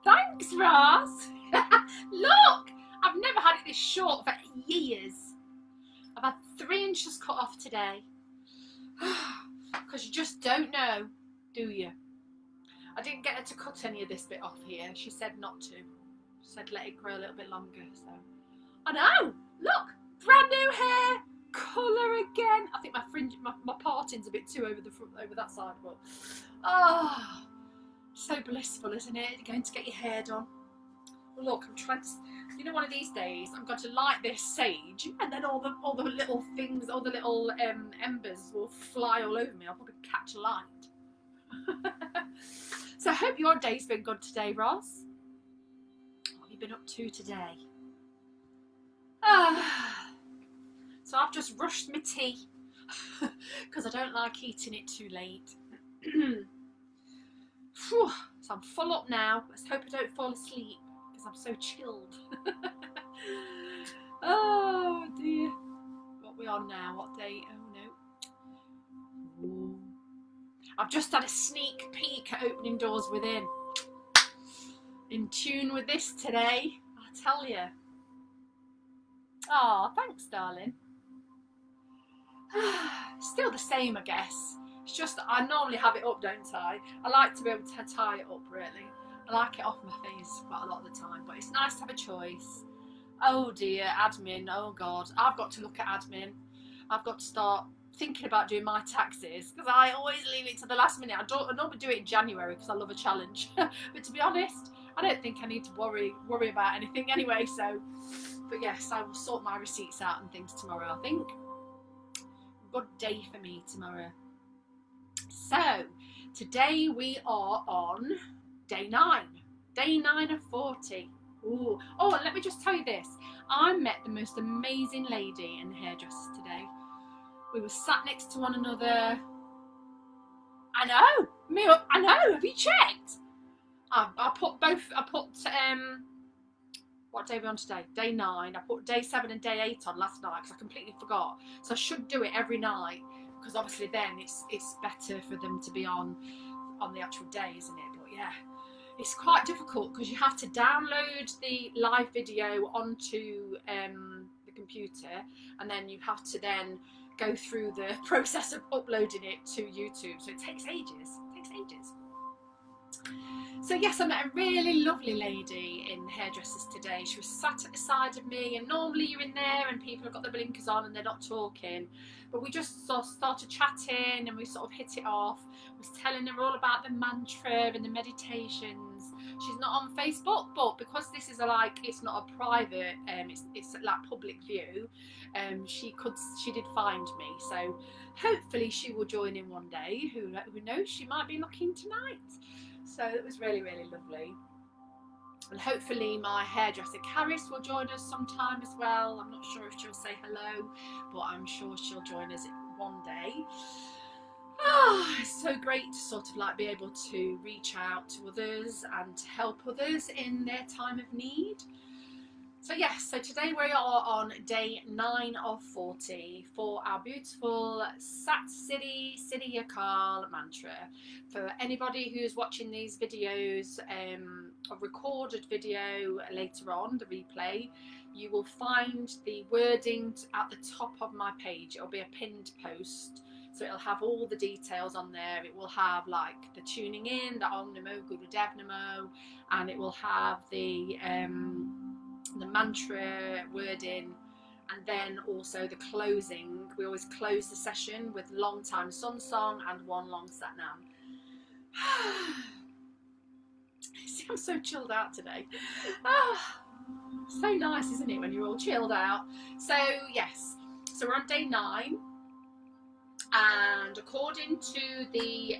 Thanks, Ross. Look, I've never had it this short for years. I've had 3 inches cut off today. Because you just don't know, do you? I didn't get her to cut any of this bit off here. She said not to. She said let it grow a little bit longer. So I know. Look, brand new hair, colour again. I think my fringe, my parting's a bit too over the front, over that side, but oh, so blissful, isn't it? Going to get your hair done. Well, look, I'm trying to. You know, one of these days I'm going to light this sage, and then all the little things, all the little embers will fly all over me. I'll probably catch a light. So I hope your day's been good today, Ross. What have you been up to today? So I've just rushed my tea because I don't like eating it too late. So I'm full up now. Let's hope I don't fall asleep because I'm so chilled. Oh dear. What are we on now? What day? Oh no. Ooh. I've just had a sneak peek at Opening Doors Within. In tune with this today, I tell you. Oh, thanks, darling. Still the same, I guess. It's just that I normally have it up, don't I? I like to be able to tie it up, really. I like it off my face quite a lot of the time, but it's nice to have a choice. Oh dear, admin, oh God. I've got to look at admin. I've got to start thinking about doing my taxes because I always leave it to the last minute. I normally do it in January because I love a challenge. But to be honest, I don't think I need to worry about anything anyway. So, but yes, I will sort my receipts out and things tomorrow, I think. Good day for me tomorrow. So, today we are on day 9. Day 9 of 40. Ooh. Oh, and let me just tell you this. I met the most amazing lady in the hairdressers today. We were sat next to one another. I know. I know. Have you checked? I put what day are we on today? Day 9. I put day 7 and day 8 on last night because I completely forgot. So I should do it every night because obviously then it's better for them to be on the actual day, isn't it? But yeah, it's quite difficult because you have to download the live video onto the computer, and then you have to then go through the process of uploading it to YouTube. So it takes ages. So yes, I met a really lovely lady in hairdressers today. She was sat at the side of me, and normally you're in there and people have got their blinkers on and they're not talking. But we just sort of started chatting and we sort of hit it off. I was telling her all about the mantra and the meditations. She's not on Facebook, but because this is it's not a private, it's like public view. She did find me, so hopefully she will join in one day. Who knows? She might be looking tonight. So it was really, really lovely. And hopefully my hairdresser Caris will join us sometime as well. I'm not sure if she'll say hello, but I'm sure she'll join us one day. It's so great to sort of like be able to reach out to others and to help others in their time of need. So yes, so today we are on day 9 of 40 for our beautiful Sat Siri Sir Akal mantra. For anybody who's watching these videos, a recorded video later on, the replay, you will find the wording at the top of my page. It'll be a pinned post. So it'll have all the details on there. It will have like the tuning in, the Om Namo Gurudev Namo, and it will have the mantra wording, and then also the closing. We always close the session with long time sun song and one long sat nam. See, I'm so chilled out today. So nice, isn't it, when you're all chilled out? So yes, so we're on day 9. And according to the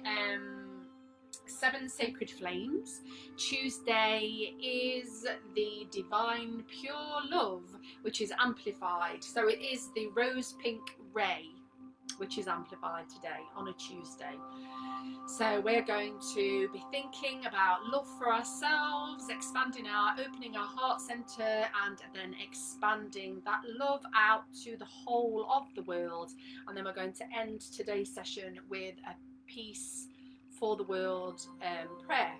7 sacred flames, Tuesday is the divine pure love, which is amplified. So it is the rose pink ray, which is amplified today on a Tuesday. So we're going to be thinking about love for ourselves, opening our heart center, and then expanding that love out to the whole of the world. And then we're going to end today's session with a peace for the world prayer.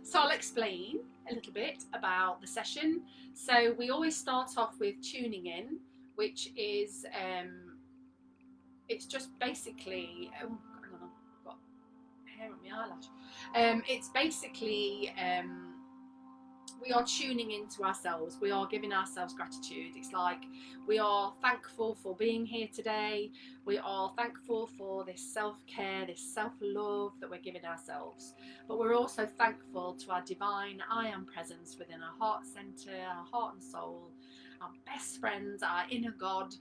So I'll explain a little bit about the session. So we always start off with tuning in, which is it's just basically hang on, I've got hair on my eyelash. It's basically we are tuning into ourselves. We are giving ourselves gratitude. It's like we are thankful for being here today. We are thankful for this self-care, this self-love that we're giving ourselves. But we're also thankful to our divine I am presence within our heart center, our heart and soul, our best friends, our inner God.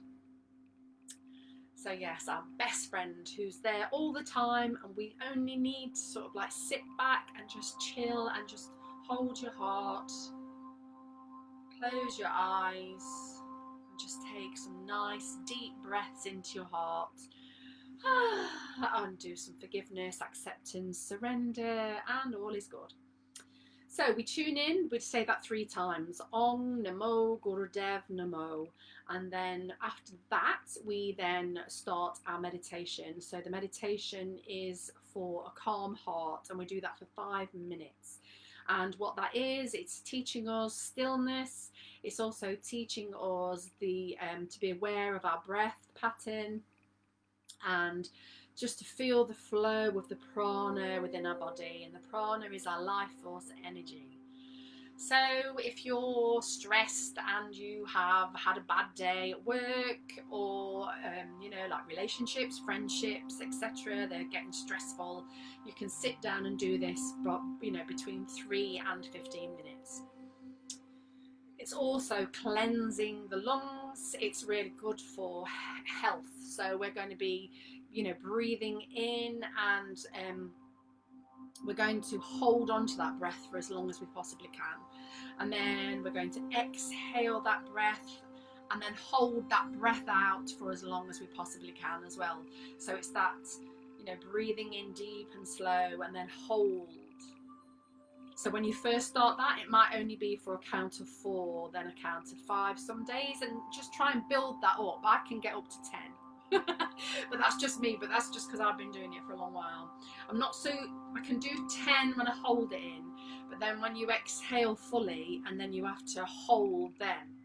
So yes, our best friend who's there all the time, and we only need to sort of like sit back and just chill and just hold your heart, close your eyes, and just take some nice deep breaths into your heart. And do some forgiveness, acceptance, surrender, and all is good. So we tune in, we'd say that 3 times, Om Namo Gurudev Namo. And then after that, we then start our meditation. So the meditation is for a calm heart, and we do that for 5 minutes. And what that is, it's teaching us stillness. It's also teaching us to be aware of our breath pattern, and just to feel the flow of the prana within our body. And the prana is our life force energy. So if you're stressed and you have had a bad day at work, or like relationships, friendships, etc., they're getting stressful, you can sit down and do this, but between 3 and 15 minutes. It's also cleansing the lungs. It's really good for health. So we're going to be breathing in, and we're going to hold on to that breath for as long as we possibly can, and then we're going to exhale that breath, and then hold that breath out for as long as we possibly can as well. So it's that breathing in deep and slow, and then hold. So when you first start that, it might only be for a count of 4, then a count of 5 some days, and just try and build that up. I can get up to 10. But that's just me, but that's just because I've been doing it for a long while. I can do 10 when I hold it in, but then when you exhale fully and then you have to hold, then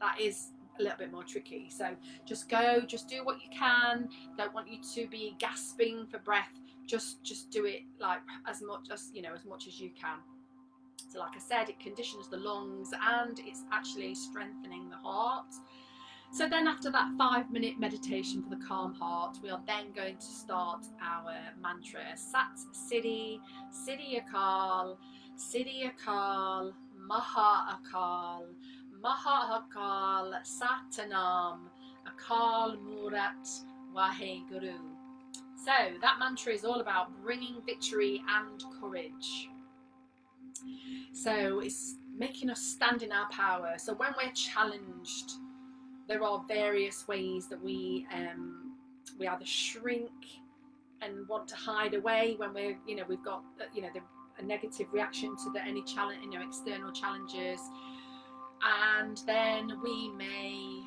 that is a little bit more tricky. So just do what you can. Don't want you to be gasping for breath. Just do it like as much as you can. So like I said, it conditions the lungs, and it's actually strengthening the heart. So then after that 5-minute meditation for the calm heart, we are then going to start our mantra. Sat Siri Siri Akal, Siri Akal, Maha Akal, Maha Akal, Satanam, Akal Murat Wahe Guru. So that mantra is all about bringing victory and courage. So it's making us stand in our power. So when we're challenged, there are various ways that we either shrink and want to hide away when we're, we've got, a negative reaction to any challenge, external challenges, and then we may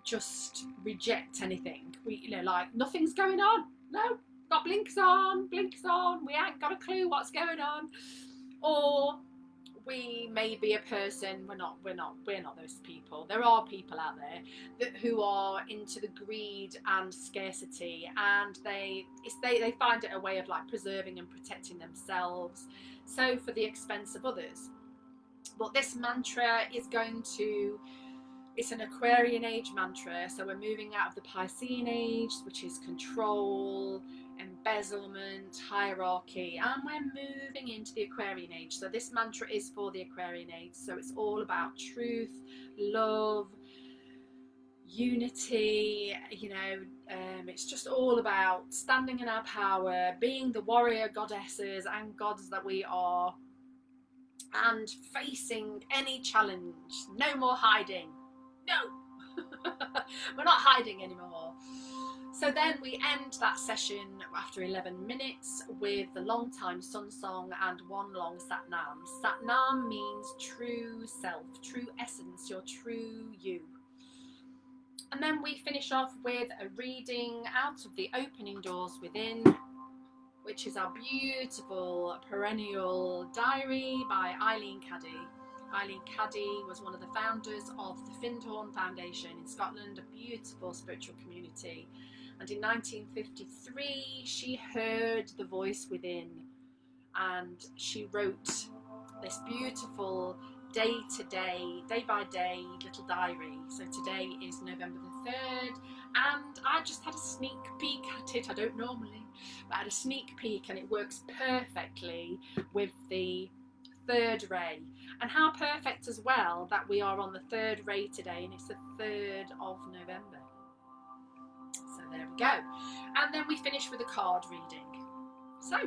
just reject anything. We, like nothing's going on. No, got blinkers on. We ain't got a clue what's going on. Or we may be a person, we're not those people. There are people out there who are into the greed and scarcity, and they find it a way of like preserving and protecting themselves, so for the expense of others. But this mantra is it's an Aquarian age mantra, so we're moving out of the Piscean age, which is control, embezzlement, hierarchy, and we're moving into the Aquarian age. So this mantra is for the Aquarian age, so it's all about truth, love, unity, it's just all about standing in our power, being the warrior goddesses and gods that we are, and facing any challenge. No more hiding. No. We're not hiding anymore. So then we end that session after 11 minutes with the long time sun song and one long Sat Nam. Sat Nam means true self, true essence, your true you. And then we finish off with a reading out of the Opening Doors Within, which is our beautiful perennial diary by Eileen Caddy. Eileen Caddy was one of the founders of the Findhorn Foundation in Scotland, a beautiful spiritual community. And in 1953, she heard the voice within, and she wrote this beautiful day by day little diary. So today is November the 3rd, and I just had a sneak peek at it. I don't normally, but I had a sneak peek, and it works perfectly with the third ray. And how perfect as well that we are on the third ray today, and it's the 3rd of November. So there we go. And then we finish with a card reading. So,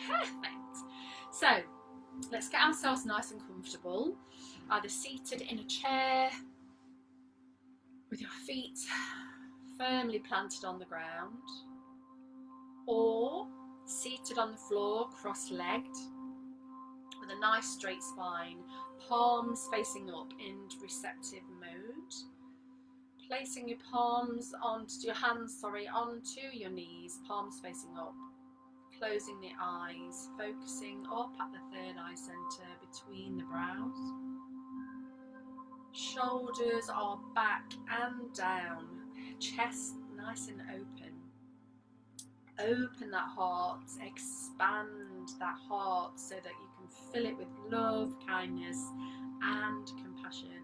perfect. So, let's get ourselves nice and comfortable, either seated in a chair with your feet firmly planted on the ground, or seated on the floor cross-legged with a nice straight spine, palms facing up in receptive mode. Placing your palms onto your knees, palms facing up. Closing the eyes, focusing up at the third eye centre between the brows. Shoulders are back and down, chest nice and open. Open that heart, expand that heart so that you can fill it with love, kindness and compassion.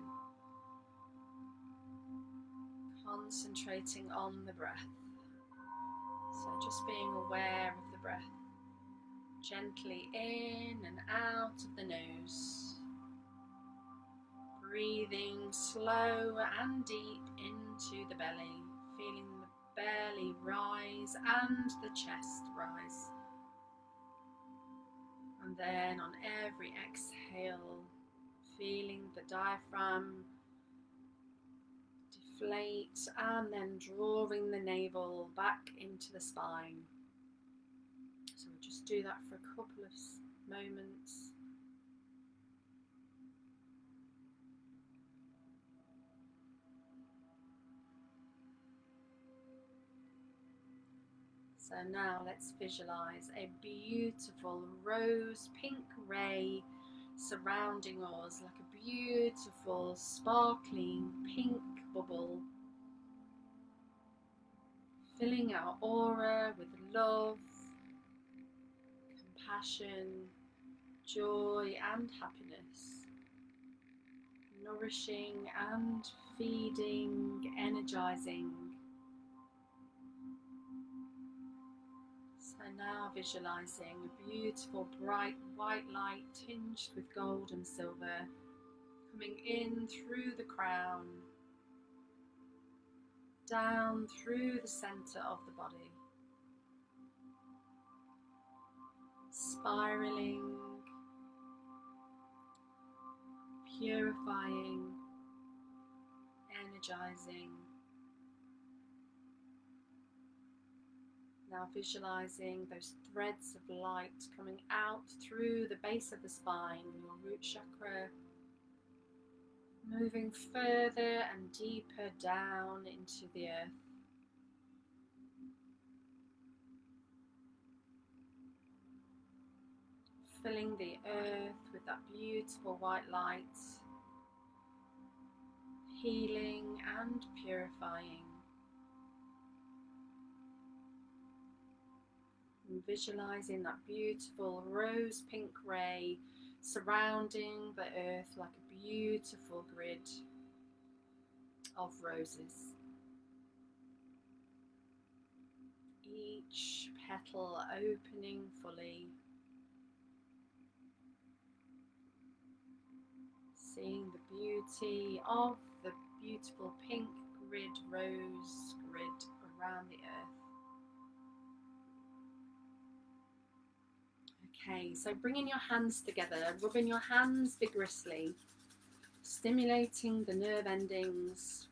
Concentrating on the breath. So just being aware of the breath. Gently in and out of the nose. Breathing slow and deep into the belly. Feeling the belly rise and the chest rise. And then on every exhale, feeling the diaphragm deflate, and then drawing the navel back into the spine. So we'll just do that for a couple of moments. So now let's visualize a beautiful rose pink ray surrounding us, like a beautiful sparkling pink bubble, filling our aura with love, compassion, joy and happiness. nourishing and feeding, energizing. So now visualizing a beautiful bright white light tinged with gold and silver coming in through the crown, down through the center of the body, spiraling, purifying, energizing. Now visualizing those threads of light coming out through the base of the spine, your root chakra, moving further and deeper down into the earth. Filling the earth with that beautiful white light, healing and purifying. And visualizing that beautiful rose pink ray surrounding the earth like a beautiful grid of roses. Each petal opening fully. Seeing the beauty of the beautiful pink grid, rose grid around the earth. Okay, so bringing your hands together, rubbing your hands vigorously, stimulating the nerve endings,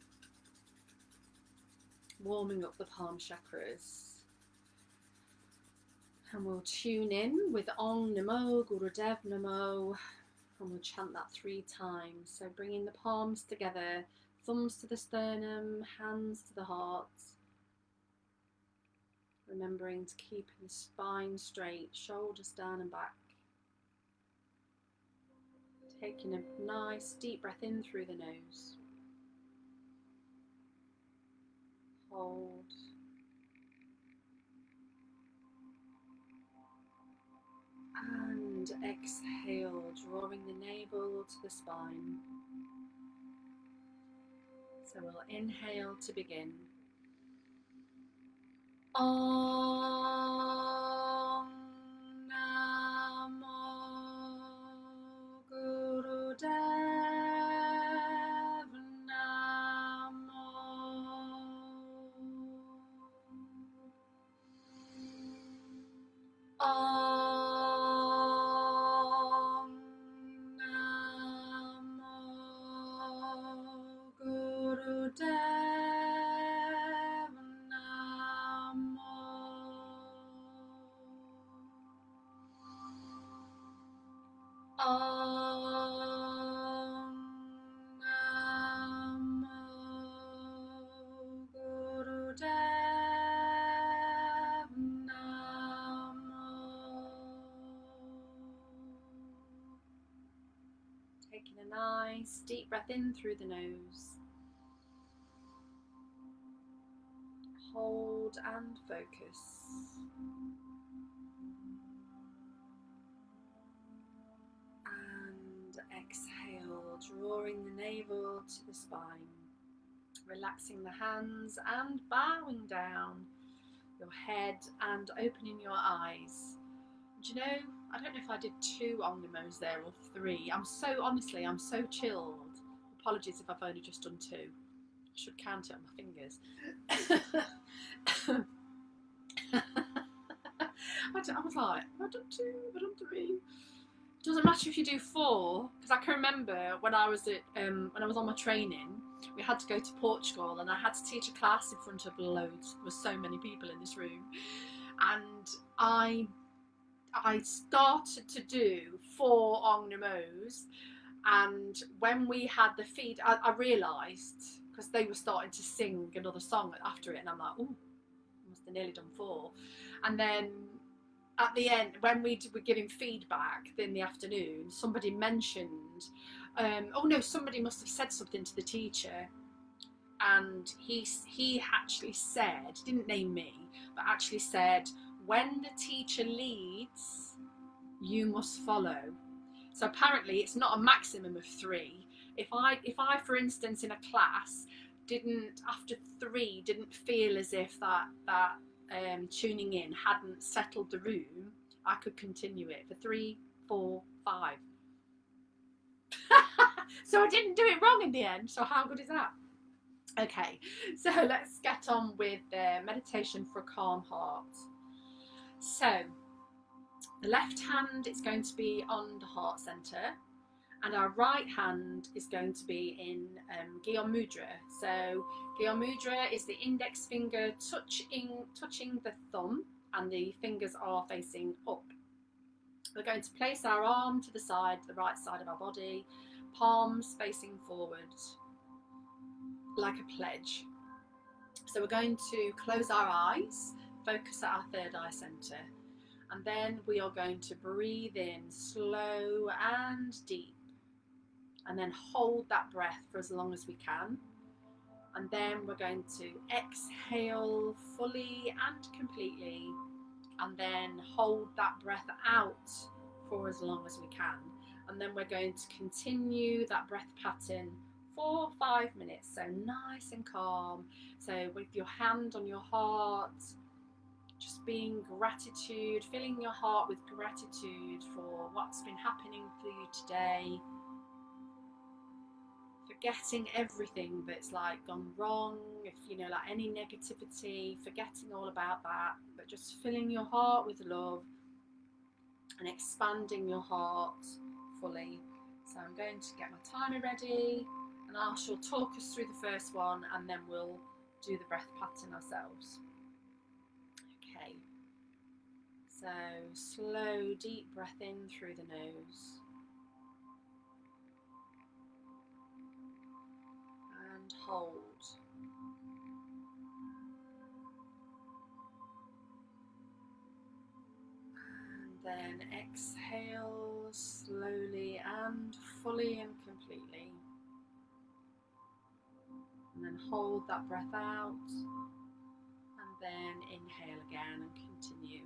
warming up the palm chakras. And we'll tune in with Om Namo Gurudev Namo, and we'll chant that 3 times. So bringing the palms together, thumbs to the sternum, hands to the heart. Remembering to keep the spine straight, shoulders down and back. Taking a nice deep breath in through the nose. Hold. And exhale, drawing the navel to the spine. So we'll inhale to begin. Om Namo Gurudev Namo. Om Namo Gurudev. Om Namo Gurudev Namo. Taking a nice deep breath in through the nose. Hold and focus. Exhale, drawing the navel to the spine, relaxing the hands and bowing down your head and opening your eyes. Do you know, I don't know if I did 2 Om Nimos there or 3. I'm so chilled. Apologies if I've only just done 2. I should count it on my fingers. I was like, I've done 2, I've done 3. Doesn't matter if you do 4, because I can remember when I was on my training, we had to go to Portugal and I had to teach a class in front of loads. There were so many people in this room, and I started to do 4 Om Nimos, and when we had the feed, I realised, because they were starting to sing another song after it, and I'm like, oh, I must have nearly done 4, and then at the end, when we were giving feedback in the afternoon, somebody mentioned, somebody must have said something to the teacher, and he actually said, didn't name me, but actually said, when the teacher leads, you must follow. So apparently it's not a maximum of 3, If I for instance in a class didn't, after 3, didn't feel as if that tuning in hadn't settled the room, I could continue it for 3, 4, 5. So I didn't do it wrong in the end. So how good is that? Okay, so let's get on with the meditation for a calm heart. So the left hand is going to be on the heart center, and our right hand is going to be in Gyan Mudra. So Gyan Mudra is the index finger touching the thumb, and the fingers are facing up. We're going to place our arm to the side, the right side of our body, palms facing forward, like a pledge. So we're going to close our eyes, focus at our third eye center, and then we are going to breathe in slow and deep, and then hold that breath for as long as we can. And then we're going to exhale fully and completely, and then hold that breath out for as long as we can. And then we're going to continue that breath pattern for 5 minutes, so nice and calm. So with your hand on your heart, just being gratitude, filling your heart with gratitude for what's been happening for you today, forgetting everything that's like gone wrong, if you know, like any negativity, forgetting all about that, but just filling your heart with love and expanding your heart fully. So I'm going to get my timer ready, and I shall talk us through the first one, and then we'll do the breath pattern ourselves. Okay, so slow deep breath in through the nose and hold. And then exhale slowly and fully and completely. And then hold that breath out, and then inhale again and continue.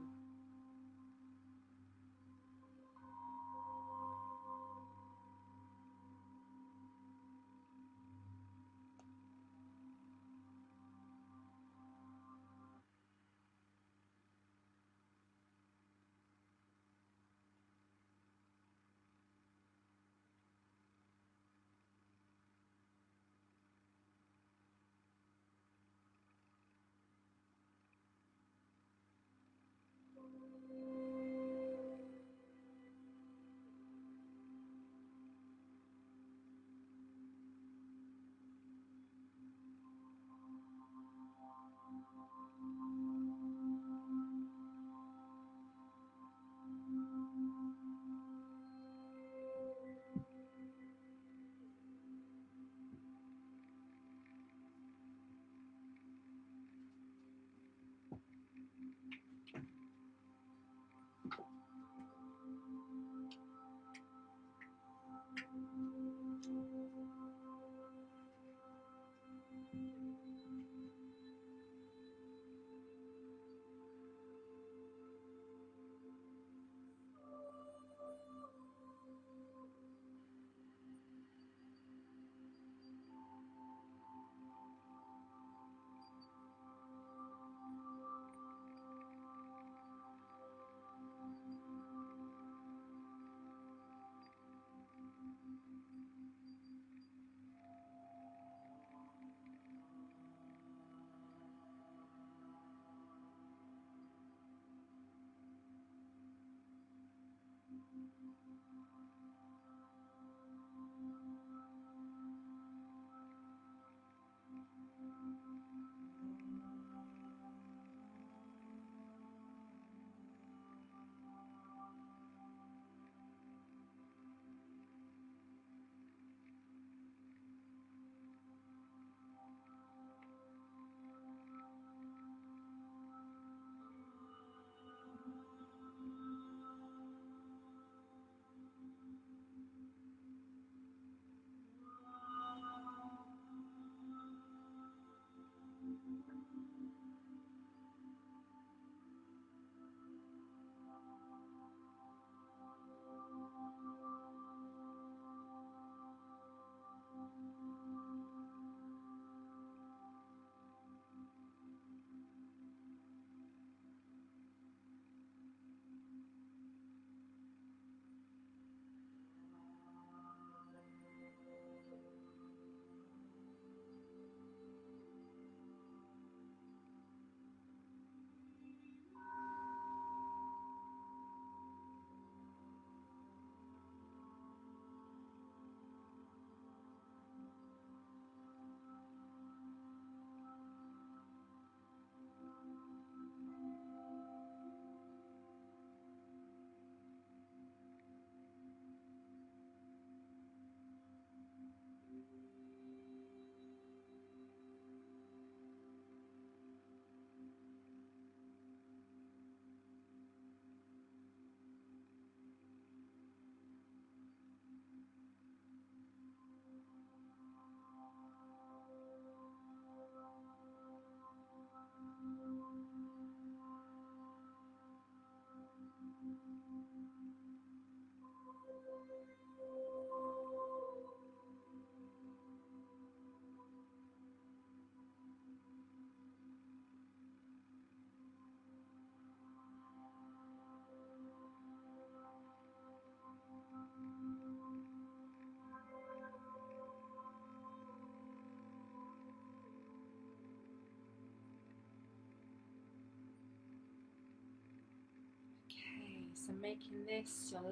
making this your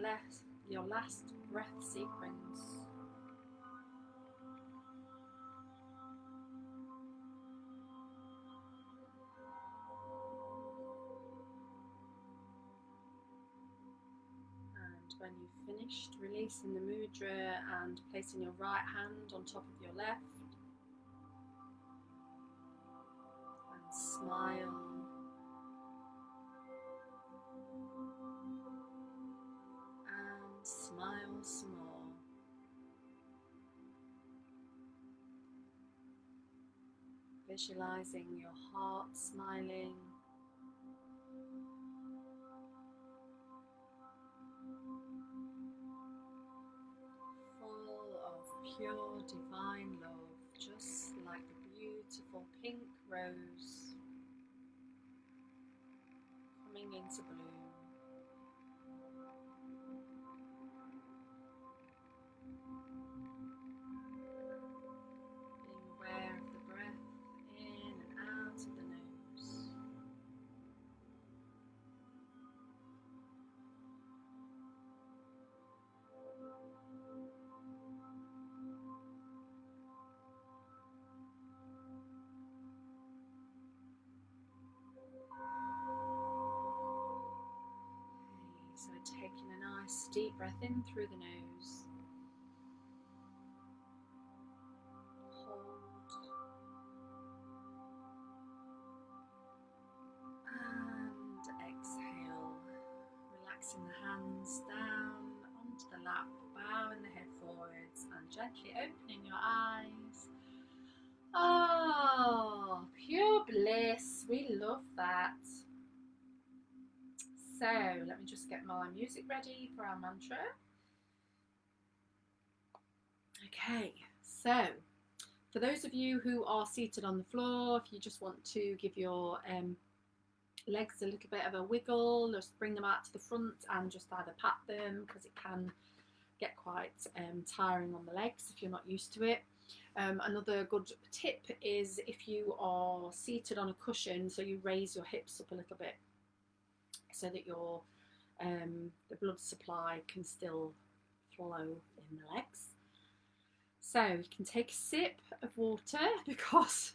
last breath sequence. And when you've finished releasing the mudra and placing your right hand on top of your left, and smile. And smile some more. Visualizing your heart smiling. Full of pure divine love, just like the beautiful pink rose coming into bloom. Being aware of the breath in and out of the nose. So taking a nice deep breath in through the nose. Hold. And exhale. Relaxing the hands down onto the lap, bowing the head forwards and gently opening your eyes. Oh, pure bliss. We love that. So let me just get my music ready for our mantra. Okay, so for those of you who are seated on the floor, if you just want to give your legs a little bit of a wiggle, just bring them out to the front and just either pat them, because it can get quite tiring on the legs if you're not used to it. Another good tip is if you are seated on a cushion, so you raise your hips up a little bit so that your the blood supply can still flow in the legs. So you can take a sip of water because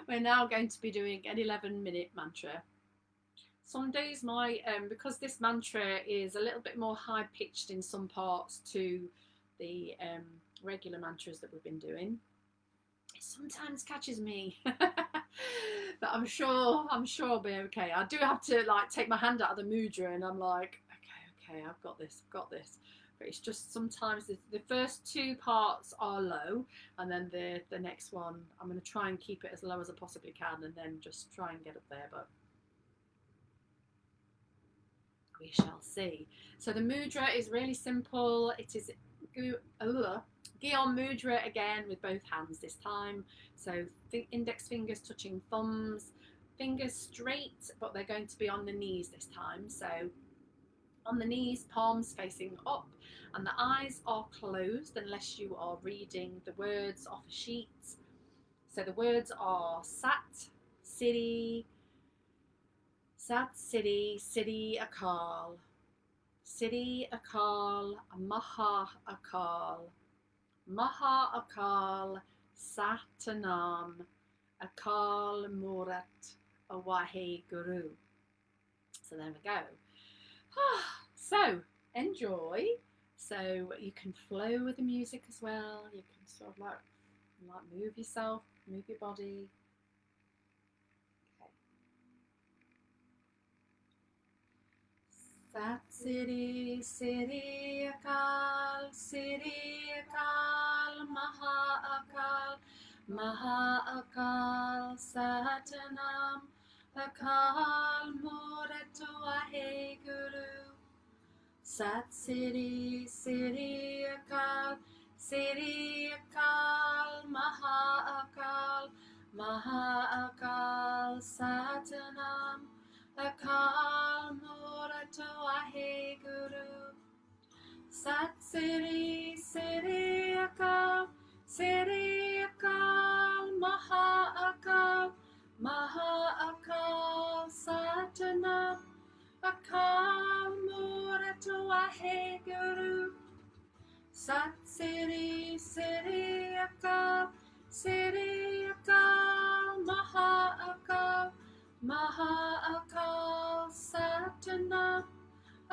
we're now going to be doing an 11-minute mantra. Some days because this mantra is a little bit more high pitched in some parts to the regular mantras that we've been doing, it sometimes catches me. But I'm sure I'll be okay. I do have to like take my hand out of the mudra and I'm like, okay, I've got this. But it's just sometimes the first two parts are low, and then the next one I'm going to try and keep it as low as I possibly can, and then just try and get up there, but we shall see. So the mudra is really simple. It is Gyan mudra again with both hands this time. So index fingers touching thumbs, fingers straight, but they're going to be on the knees this time. So on the knees, palms facing up, and the eyes are closed unless you are reading the words off a sheet. So the words are Sat Siri Siri Akal, Siri Akal, Maha Akal, Maha Akal, Satanam, Akal Murat, Awahe Guru. So there we go. So enjoy. So you can flow with the music as well. You can sort of like move yourself, move your body. Okay. Sat Siri Siri Akal, Siri Akal, Maha Akal, Maha Akal, Satanam, Akal Murat Wahe Guru. Sat Siri Siri Akal, Siri Akal, Maha Akal, Maha Akal, Satanam, Akal Murat Wahe Guru. Sat Siri Siri Akal, Siri Akal, Maha Akal, Maha Akal, Satanam, Akal Murat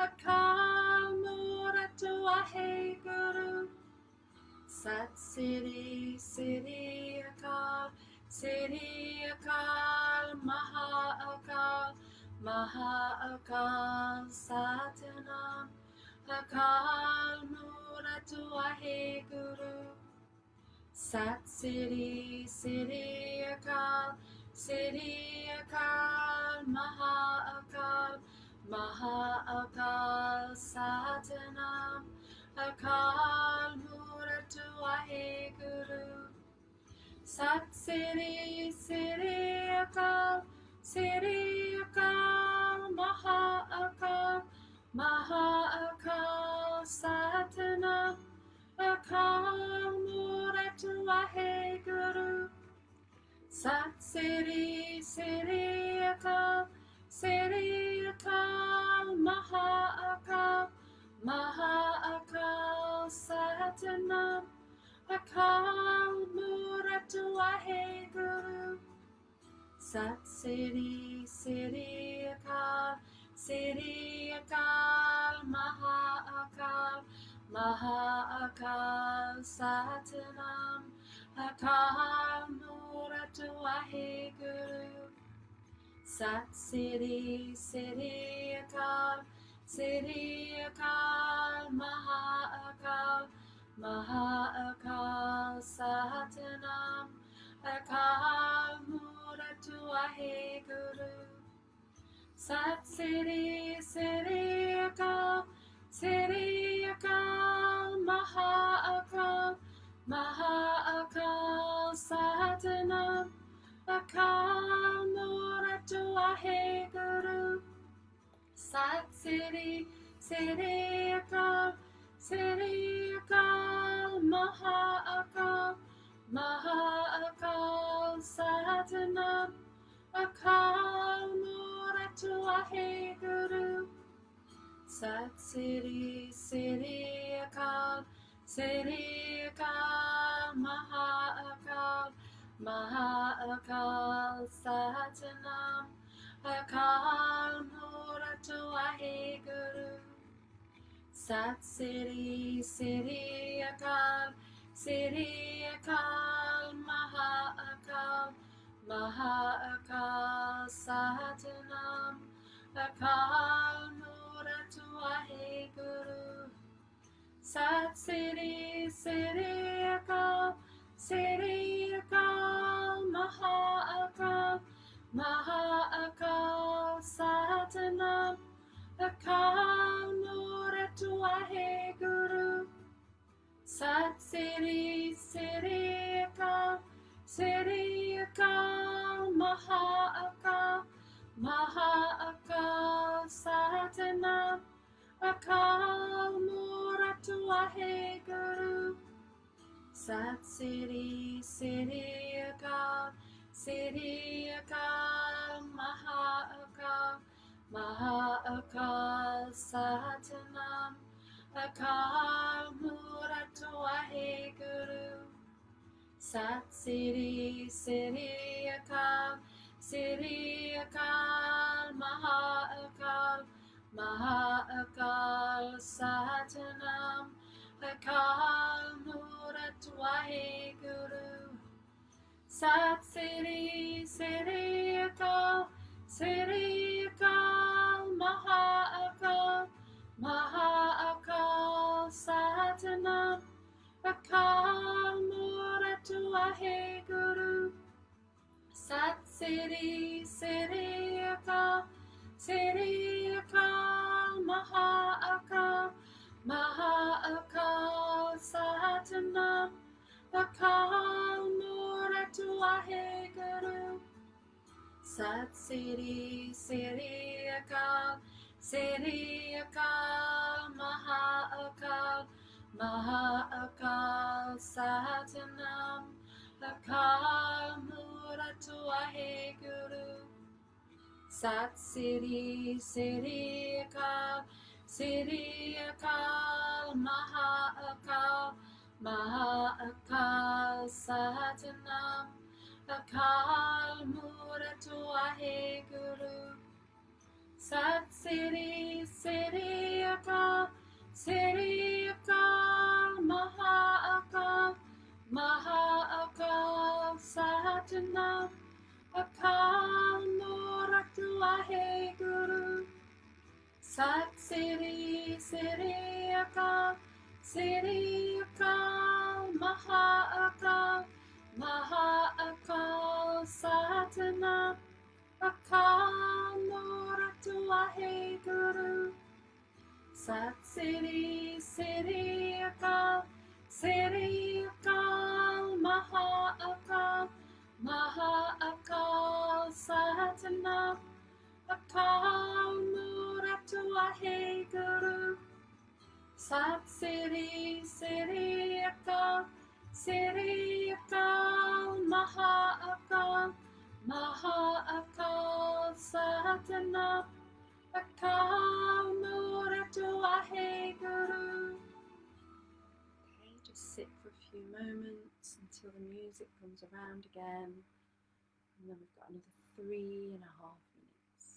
Akal Murad Waheguru. Sat Siri Siri Akal, Siri Akal, Maha Akal, Maha Akal, Satanam, Akal Murad Waheguru. Sat Siri Siri Akal, Siri Akal, Maha Akal, Maha Akal, Satanam, Akal Murad Waheguru. Sat Siri Siri Akal, Siri Akal, Maha Akal, Maha Akal, Satanam, Akal Murad Waheguru. Sat Siri Siri Akal, Siri Akal, Maha Akal, Maha Akal, Satanam, Akal Murad Waheguru. Sat Siri Siri Akal, Siri Akal, Maha Akal, Maha Akal, Satanam, Akal Murad Waheguru. Sat Siri Siri Akal, Siri Akal, Maha Akal, Maha Akal, Satanam, Akal Murad Waheguru. Sat Siri Siri Akal, Siri Akal, Maha Akal, Maha Akal, Satanam, Akal Murad Waheguru. Sat Siri Siri Akal, Siri Akal, Maha Akal, Maha Akal, Satanam, Akal Murad Waheguru. Sat Siri Siri Akal, Siri Akal, Maha Akal, Maha Akal, Satanam, Akal Murad Waheguru. Sat Siri Siri Akal, Siri Akal, Maha Akal, Maha Akal, Satanam, Akal Murad Waheguru. Sat Siri Siri Akal, Siri Akal, Maha Akal, Maha Akal, Satanam, Akal Murad Waheguru. Sat Siri Siri Akal, Siri Akal, Maha Akal, Maha Akal, Satanam, Akal Murad Waheguru. Sat Siri Siri Akal, Siri Akal, Maha Akal, Maha Akal, Satanam, Akal Murad Waheguru. Sat Siri Siri Akal, Siri Akal, Maha Akal, Maha Akal, Satanam, Akal Murad Waheguru. Sat Siri Siri Akal, Siri Akal, Maha Akal, Maha Akal, Satanam, Akal Murad Waheguru. Sat Siri Siri Akal, Siri Akal, Maha Akal, Maha Akal, Satanam, Akal Murad Waheguru. Sat Siri Siri Akal, Siri Akal, Maha Akal, Maha Akal, Satanam, Akal Murad Waheguru. Sat Siri Siri Akal, Siri Akal, Maha Akal, Maha Akal, Satanam, Akal Murad Waheguru. Sat Siri Siri Akal, Siri Akal, Maha Akal, Maha Akal, Satanam, Akal Muratu Ahe Guru. Sat Siri Siri Akal, Siri Akal, Maha Akal, Maha Akal, Satanam, Akal Muratu Ahe Guru. Sat Siri Siri Akal, Siri Akal, Maha Akal, Maha Akal, Satanam, Akal Muratu Ahe Guru. Sat Siri Siri Akal, Siri Akal, Maha Akal, Maha Akal, Satanam, Akal Muratu Ahe Guru. Okay, just sit for a few moments until the music comes around again, and then we've got another 3.5 minutes.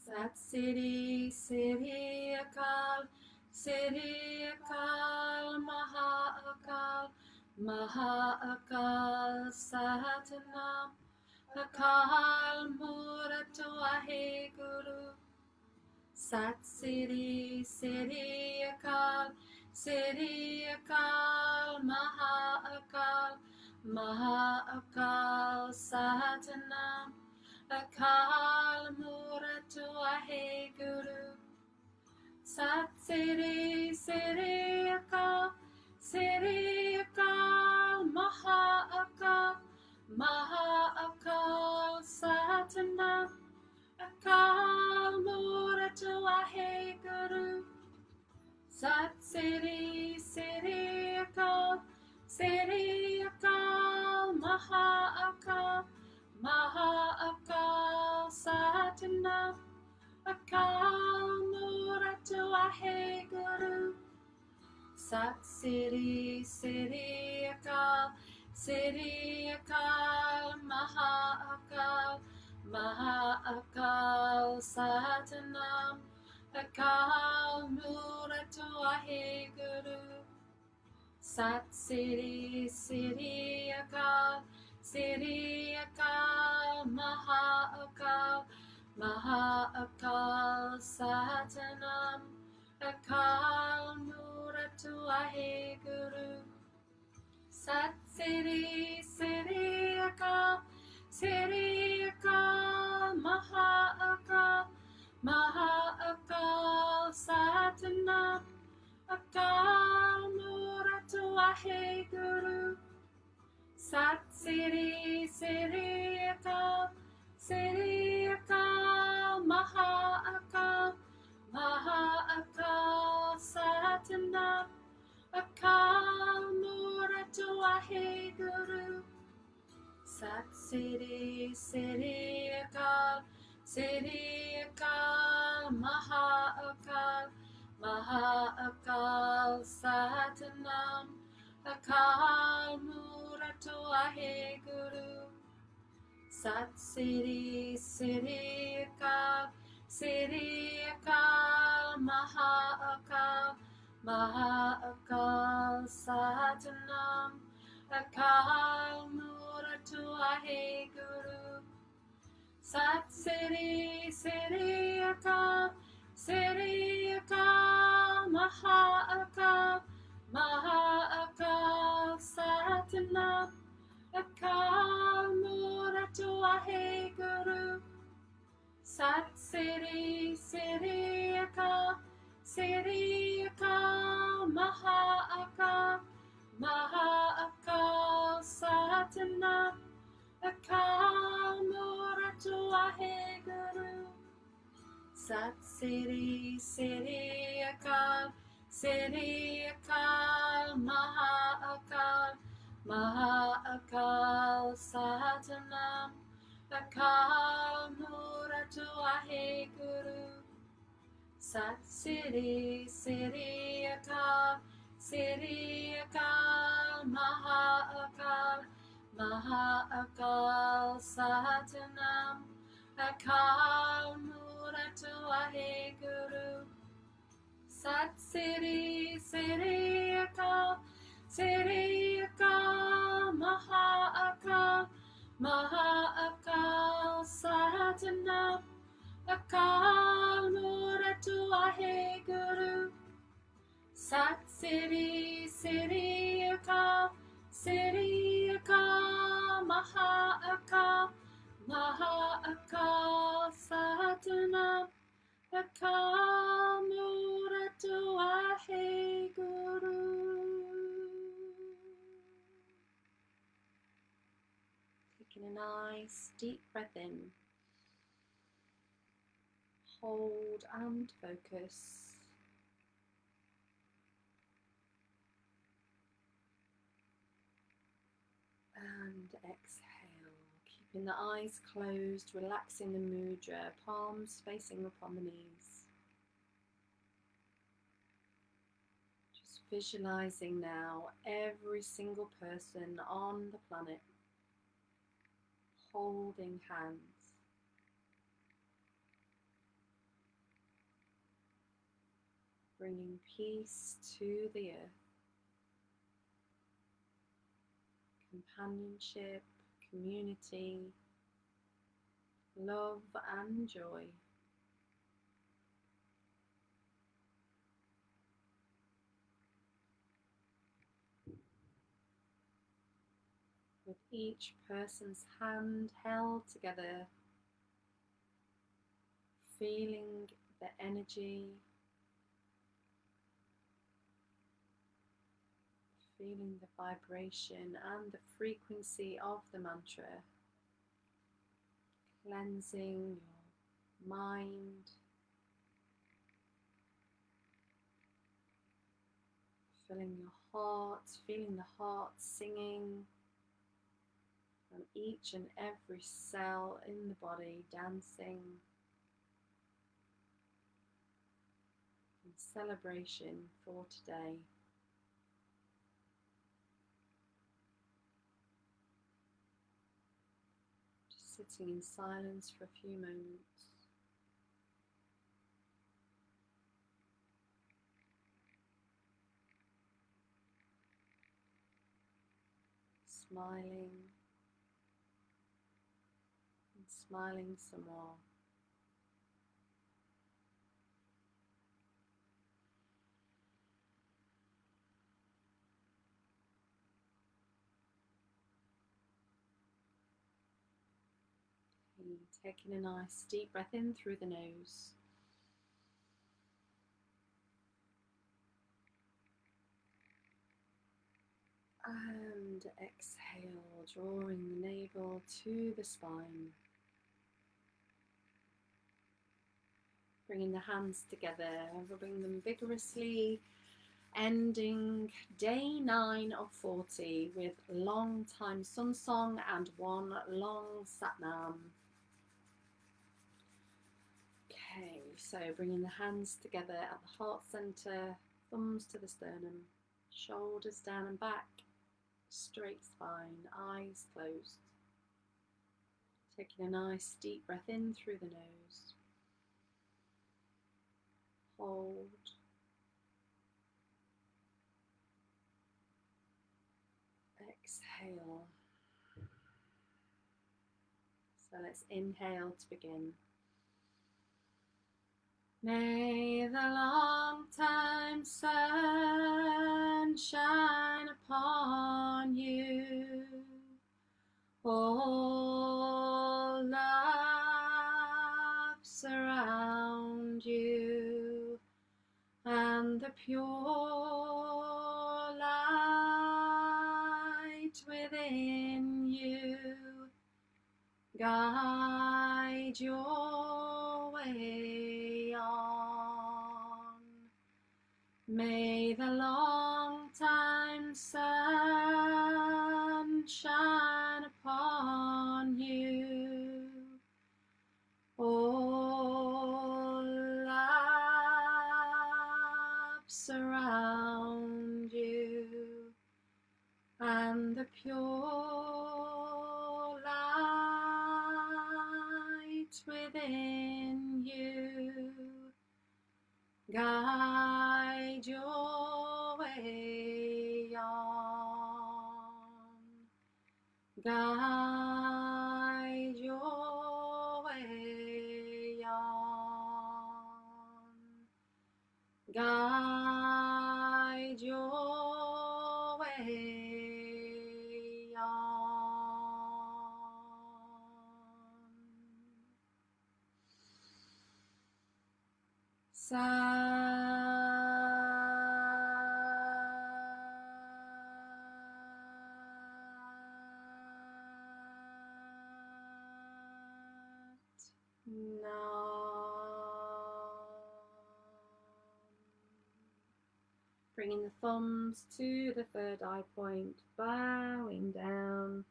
Sat Siri Siri Akal, Siri Akal, Maha Akal, Maha Akal, Satanam, Akal Muratu Ahe Guru. Sat Siri Siri Akal, Siri Akal, Maha Akal, Maha Akal, Satanam, Akal Muratu Ahe Guru. Sat Siri Siri Akal, Siri Akal, Maha Akal, Maha Akal, Satanam, Akal Muratu Ahe Guru. Sat Siri Siri Akal, Siri Akal, Maha Akal, Maha Akal, Satanam, Akal Muratu Ahe Guru. Sat Siri Siri Akal, Siri Akal, Maha Akal, Maha Akal, Satanam, Akal Muratu Ahe Guru. Sat Siri Siri Akal, Siri Akal, Maha Akal, Maha Akal, Satanam, Akal Muratu Ahe Guru. Sat Siri Siri Akal, Siri Akal, Maha Akal, Maha Akal, Satanam, Akal Muratu Ahe Guru. Sat Siri Siri Akal, Siri Akal, Maha Akal, Maha Akal, Satanam, Akal Muratu Ahe Guru. Sat Siri Siri Akal, Siri Akal, Maha Akal, Maha Akal, Satanam, Akal Muratu Ahe Guru. Sat Siri Siri Akal, Siri Akal, Maha Akal, Maha Akal, Satanam, Akal Muratu Ahe Guru. Sat Siri Siri Akal, Siri Akal, Maha Akal, Maha Akal, Satanam, Akal Muratu Ahe Guru. Sat Siri Siri Akal, Siri Akal, Maha Akal, Maha Akal, Satanam, Akal Muratu Ahe Guru. Sat Siri Siri Akal, Siri Akal, Maha Akal, Maha Akal, Satanam, Akal Muratu Ahe Guru. Sat Siri Siri Akal, Siri Akal, Maha Akal, Maha Akal Satanam Akal Muratu Waheguru Sat Siri Siri Akal Siri Akal Maha Akal Satanam Akal Muratu Waheguru Sat Siri Siri Akal Siri Akal Maha Akal Satanam Akal Muratu Waheguru. Taking a nice deep breath in. Hold and focus. And exhale, keeping the eyes closed, relaxing the mudra, palms facing upon the knees. Just visualizing now every single person on the planet holding hands. Bringing peace to the earth. Companionship, community, love and joy. With each person's hand held together, feeling the energy, feeling the vibration and the frequency of the mantra, cleansing your mind, filling your heart, feeling the heart singing, and each and every cell in the body dancing in celebration for today. Just sitting in silence for a few moments. Smiling and smiling some more. Taking a nice deep breath in through the nose. And exhale, drawing the navel to the spine. Bringing the hands together, rubbing them vigorously, ending day 9 of 40 with long time sun song and one long sat nam. Okay, so bringing the hands together at the heart center, thumbs to the sternum, shoulders down and back, straight spine, eyes closed. Taking a nice deep breath in through the nose. Hold. Exhale. So let's inhale to begin. May the long time sun shine upon you. All love surround you, and the pure light within you guide your way on. May the long time sun shine upon you. All love surround you, and the pure Guide your way on. Guide your way on. Bringing the thumbs to the third eye point, bowing down.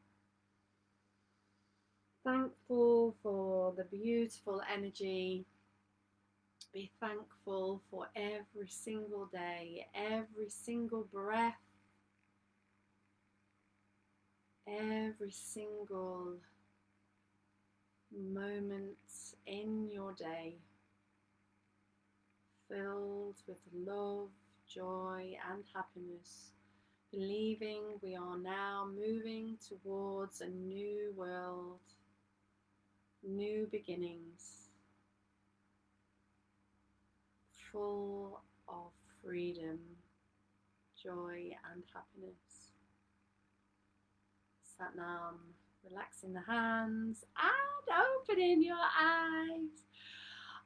Thankful for the beautiful energy. Be thankful for every single day, every single breath, every single moment in your day, filled with love, joy and happiness, believing we are now moving towards a new world, new beginnings, full of freedom, joy and happiness. Sat Nam, relaxing the hands and opening your eyes.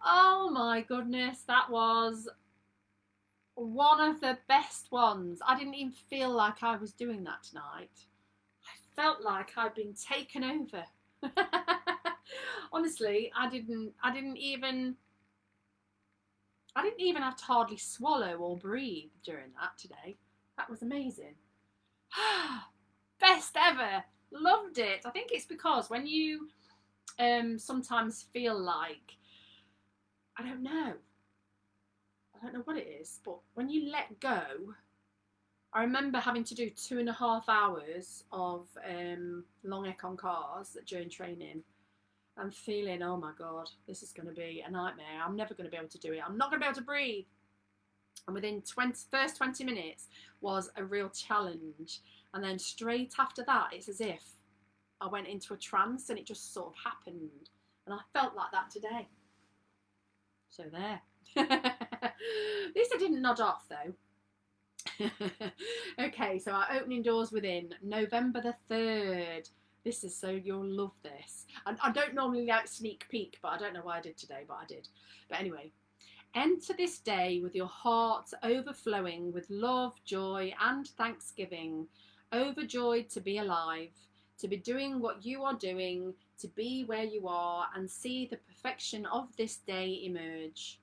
Oh my goodness, that was one of the best ones. I didn't even feel like I was doing that tonight. I felt like I'd been taken over. Honestly, I didn't even have to hardly swallow or breathe during that today. That was amazing. Best ever. Loved it. I think it's because when you sometimes feel like, I don't know what it is, but when you let go, I remember having to do 2.5 hours of long econ cars during training and feeling, oh my God, this is going to be a nightmare. I'm never going to be able to do it. I'm not going to be able to breathe. And within first 20 minutes was a real challenge. And then straight after that, it's as if I went into a trance and it just sort of happened. And I felt like that today. So there. At least I didn't nod off though. Okay, so our opening doors within, November the 3rd. This is so you'll love this. I don't normally like sneak peek, but I don't know why I did today, but I did. But anyway, enter this day with your heart overflowing with love, joy and thanksgiving. Overjoyed to be alive, to be doing what you are doing, to be where you are and see the perfection of this day emerge.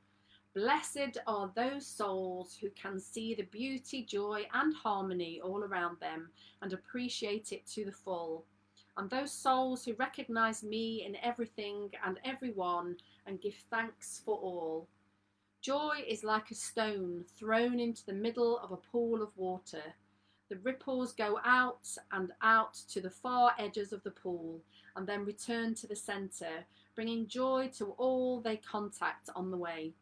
Blessed are those souls who can see the beauty, joy and harmony all around them and appreciate it to the full. And those souls who recognise me in everything and everyone and give thanks for all. Joy is like a stone thrown into the middle of a pool of water. The ripples go out and out to the far edges of the pool and then return to the centre, bringing joy to all they contact on the way.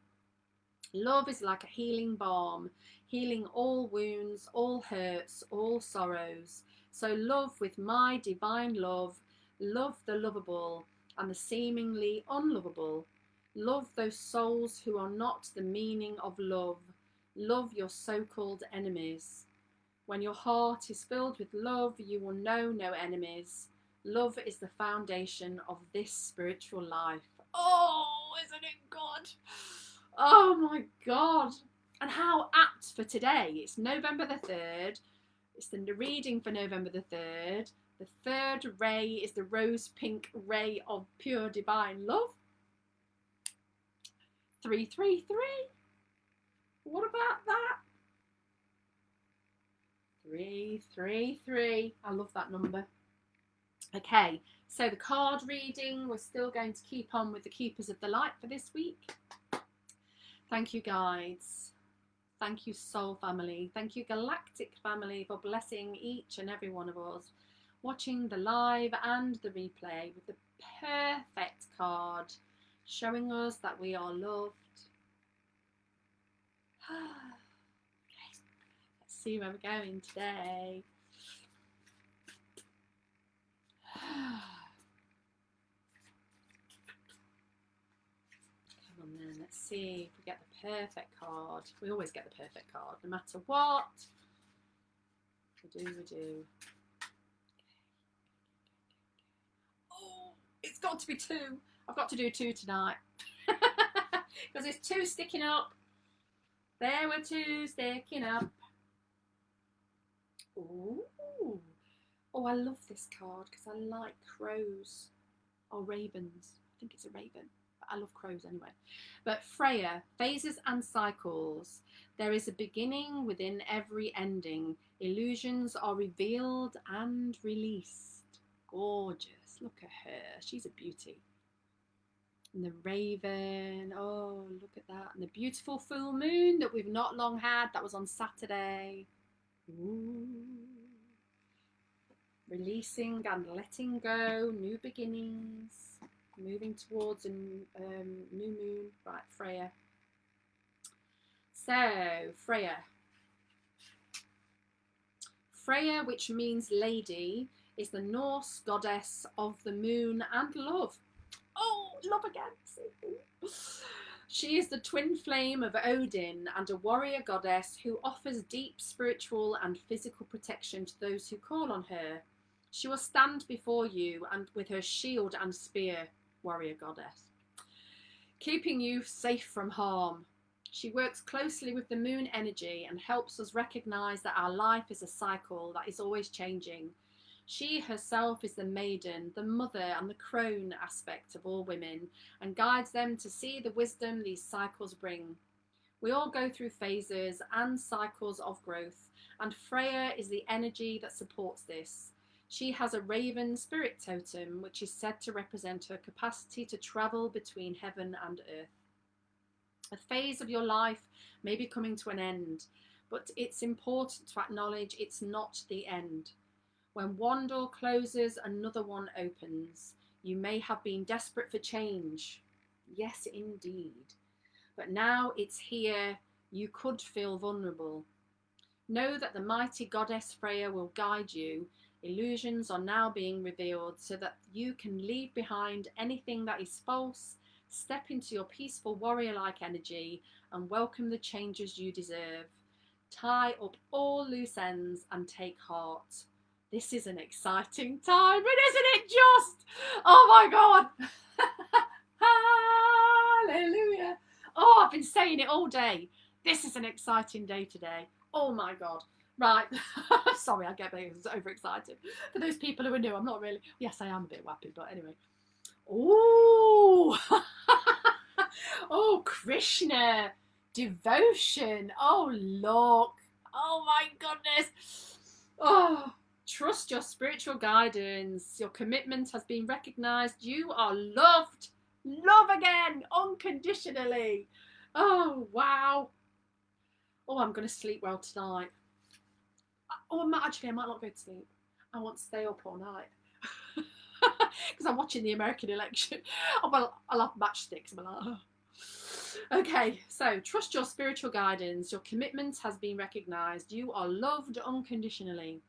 Love is like a healing balm, healing all wounds, all hurts, all sorrows. So love with my divine love, love the lovable and the seemingly unlovable. Love those souls who are not the meaning of love. Love your so-called enemies. When your heart is filled with love, you will know no enemies. Love is the foundation of this spiritual life. Oh, isn't it good? Oh my God. And how apt for today. It's November the 3rd. It's the reading for November the 3rd. The third ray is the rose pink ray of pure divine love. 333. What about that? 333. I love that number. Okay, so the card reading, we're still going to keep on with the Keepers of the Light for this week. Thank you, guides. Thank you, soul family. Thank you, galactic family, for blessing each and every one of us, watching the live and the replay with the perfect card, showing us that we are loved. Okay, let's see where we're going today. see if we get the perfect card. We always get the perfect card, no matter what. We do. Oh, it's got to be 2. I've got to do 2 tonight. Because there's 2 sticking up. There were 2 sticking up. Ooh. Oh, I love this card because I like crows or ravens. I think it's a raven, but I love crows anyway. But Freya, phases and cycles. There is a beginning within every ending. Illusions are revealed and released. Gorgeous. Look at her. She's a beauty. And the raven. Oh, look at that. And the beautiful full moon that we've not long had. That was on Saturday. Ooh. Releasing and letting go. New beginnings. Moving towards a new moon. Right, Freya. So, Freya. Freya, which means lady, is the Norse goddess of the moon and love. Oh, love again. She is the twin flame of Odin and a warrior goddess who offers deep spiritual and physical protection to those who call on her. She will stand before you and with her shield and spear, warrior goddess, keeping you safe from harm. She works closely with the moon energy and helps us recognize that our life is a cycle that is always changing. She herself is the maiden, the mother and the crone aspect of all women and guides them to see the wisdom these cycles bring. We all go through phases and cycles of growth, and Freya is the energy that supports this. She has a raven spirit totem, which is said to represent her capacity to travel between heaven and earth. A phase of your life may be coming to an end, but it's important to acknowledge it's not the end. When one door closes, another one opens. You may have been desperate for change. Yes, indeed. But now it's here. You could feel vulnerable. Know that the mighty goddess Freya will guide you. Illusions are now being revealed so that you can leave behind anything that is false, step into your peaceful warrior-like energy and welcome the changes you deserve. Tie up all loose ends and take heart. This is an exciting time, and isn't it just? Oh my God. Hallelujah. Oh, I've been saying it all day. This is an exciting day today. Oh my God. Right. Sorry, I get overexcited. For those people who are new, I'm not really. Yes, I am a bit wappy, but anyway. Oh. Oh, Krishna. Devotion. Oh, look. Oh my goodness. Oh. Trust your spiritual guidance. Your commitment has been recognised. You are loved. Love again, unconditionally. Oh, wow. Oh, I'm going to sleep well tonight. Oh, I might not go to sleep. I want to stay up all night. Because I'm watching the American election. Oh, well, I'll have matchsticks. I'm like, oh. Okay, so trust your spiritual guidance. Your commitment has been recognised. You are loved unconditionally.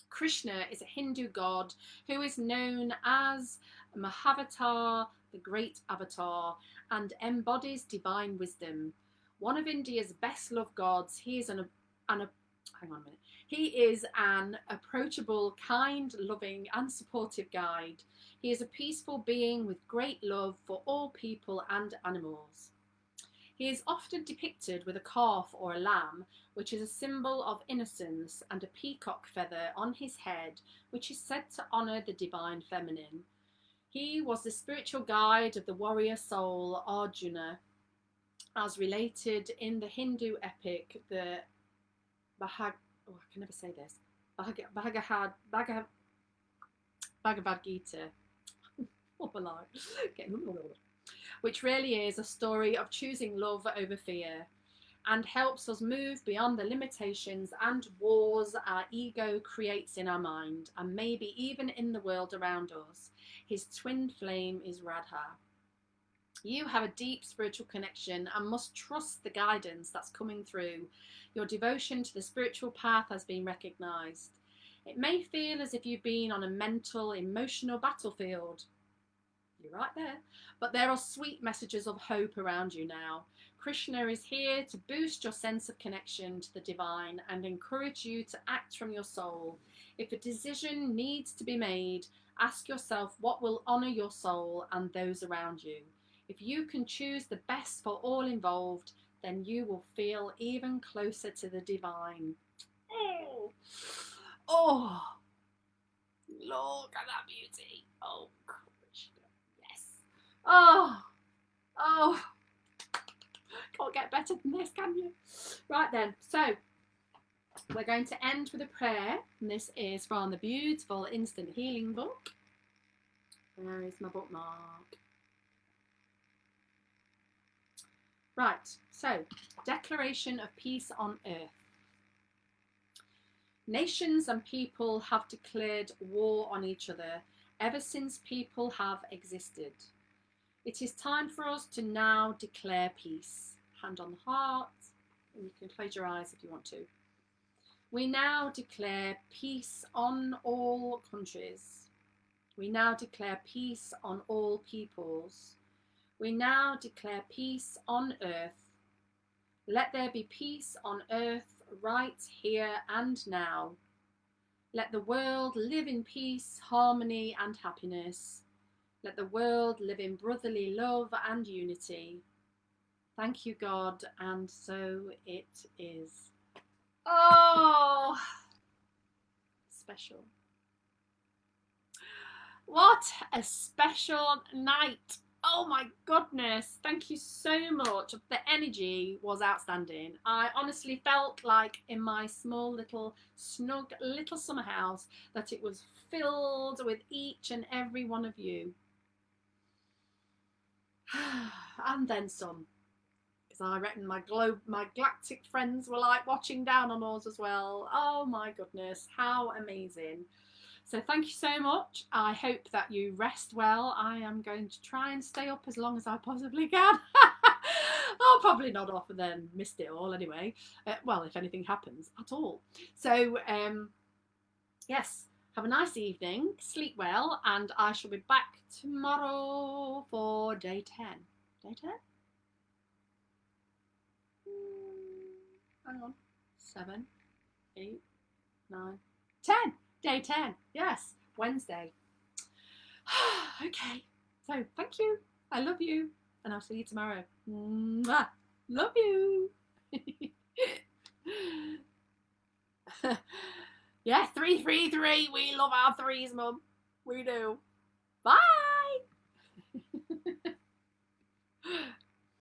Krishna is a Hindu god who is known as Mahavatar, the great avatar, and embodies divine wisdom. One of India's best loved gods, he is an approachable, kind, loving and supportive guide. He is a peaceful being with great love for all people and animals. He is often depicted with a calf or a lamb, which is a symbol of innocence, and a peacock feather on his head, which is said to honour the divine feminine. He was the spiritual guide of the warrior soul Arjuna, as related in the Hindu epic, the Bhagavad Gita. Which really is a story of choosing love over fear, and helps us move beyond the limitations and wars our ego creates in our mind, and maybe even in the world around us. His twin flame is Radha. You have a deep spiritual connection and must trust the guidance that's coming through. Your devotion to the spiritual path has been recognised. It may feel as if you've been on a mental, emotional battlefield. You're right there. But there are sweet messages of hope around you now. Krishna is here to boost your sense of connection to the divine and encourage you to act from your soul. If a decision needs to be made, ask yourself what will honour your soul and those around you. If you can choose the best for all involved, then you will feel even closer to the divine. Oh, oh, look at that beauty. Oh, Krishna. Yes. Oh, oh. Can't get better than this, can you? Right then, so we're going to end with a prayer, and this is from the beautiful Instant Healing book. Where is my bookmark? Right, so Declaration of Peace on Earth. Nations and people have declared war on each other ever since people have existed. It is time for us to now declare peace. Hand on the heart, and you can close your eyes if you want to. We now declare peace on all countries. We now declare peace on all peoples. We now declare peace on earth. Let there be peace on earth right here and now. Let the world live in peace, harmony and happiness. Let the world live in brotherly love and unity. Thank you, God, and so it is. Oh, special. What a special night. Oh my goodness, thank you so much. The energy was outstanding. I honestly felt like in my small little snug little summer house that it was filled with each and every one of you. And then some. I reckon my galactic friends were like watching down on us as well. Oh my goodness, how amazing. So thank you so much. I hope that you rest well. I am going to try and stay up as long as I possibly can. I'll probably nod off and then missed it all anyway. Well, if anything happens at all. So yes, have a nice evening, sleep well, and I shall be back tomorrow for day 10. Day 10? Hang on. 7, 8, 9, 10. Day 10. Yes. Wednesday. Okay. So thank you. I love you. And I'll see you tomorrow. Mwah. Love you. Yeah, 333. We love our threes, Mum. We do. Bye.